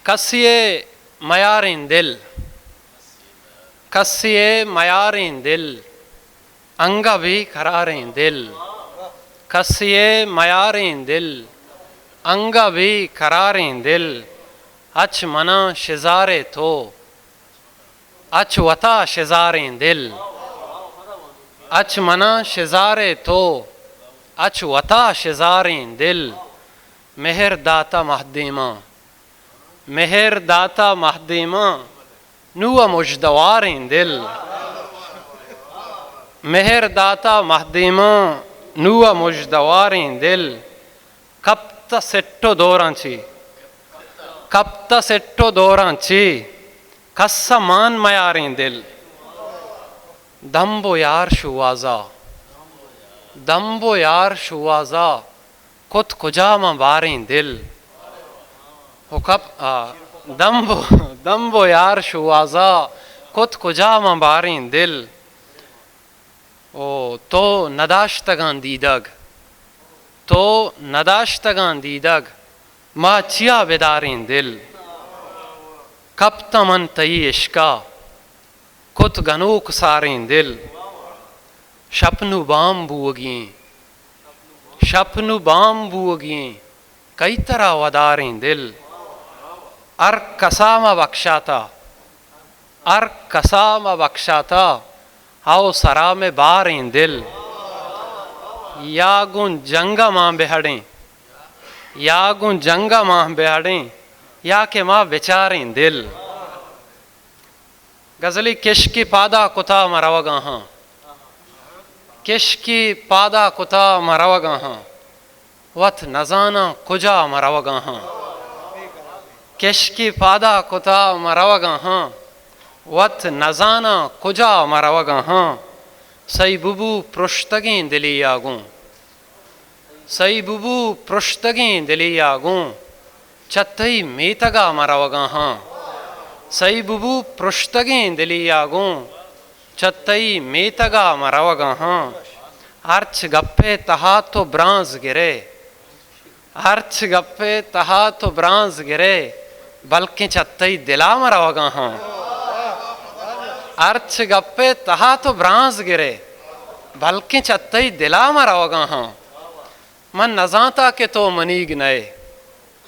کسیے میارین دل کسیے میارین دل انگا بھی قرارین دل کسیے میارین دل انگا بھی قرارین دل اچ منا شزارے تو اچ وطا شزارین دل اچ منا شزارے تو اچ وطا شزارین دل مہر داتا مہدیمہ مہر داتا مہدیمہ نو مجدوارین دل مہر داتا مہدیمہ نو مجدوارین دل کپتا سٹو دورانچی کپتا سٹو دورانچی کسا مان میارین دل دمبو یار شوازا دمبو یار شوازا کت کجا بارین دل دمبو یار شوازا کت کجا بارین دل او تو نداشتگان دیدگ تو نداشتگان دیدگ ما چیا بیدارین دل کپتا من تئی عشقا کت گنوک سارین دل شپنو بام بوگیں شپنو بام بوگیں کئی طرح ودارین دل ار کسام بخشاتا ار کسام بخشاتا آؤ سرام بارین دل یا گن جنگا ماں بہڑیں یا گن جنگا ماں بہڑیں یا کہ ماں بیچارین دل غزلی کشکی پادا کتا مروگا ہاں کشکی پادا کتا مروگا ہاں وت نزانا کجا مروگا ہاں کشکی پادا کتا مروگا ہاں وت نزانا کجا مروگا ہاں سی ببو پرشتگین دلی آگوں سی ببو پرشتگین دلی آگوں چتئی میتگا مروگا ہاں سی ببو پرشتگین دلی آگوں چتئی میتگا مروگا ہاں ارچ گپے تہا تو برانز گرے ارچ گپے تہا تو برانز گرے بلکہ چتئی دلا مروگا ہاں ارچ گپے تہا تو برانز گرے بلکہ چتئی دلا مروگا ہاں من نزانتا کہ تو منیگ نئے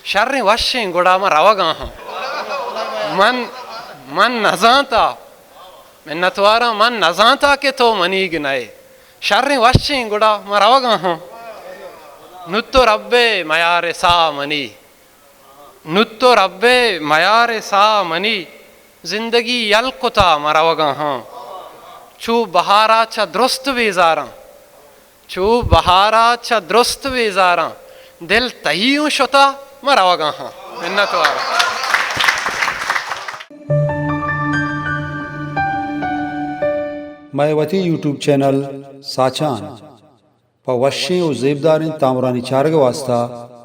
شر وشیں گڑا مروگا ہاں من نزانتا منتوارا من نزانتا کہ تو منیگ نئے شر وشیں گڑا مروگا ہاں نتو ربے میار سا منی نتو ربے میار سا منی زندگی یلکتا مروگا ہاں چو بہارا چا درست ویزاراں چو بہارا چا درست ویزاراں دل تہیوں شتا مروگا ہاں منتوارا مائی وتی یوٹیوب چینل ساچان پا وشیں و زیبدارین تامرانی چارگ واسطہ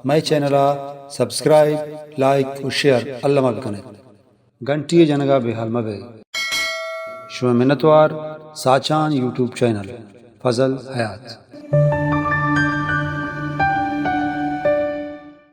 مائی چینل سبسکرائب لائک و شیئر اللہ مبکنے گھنٹی جنگا بے حال مبے شو منتوار ساچان یوٹیوب چینل فضل حیات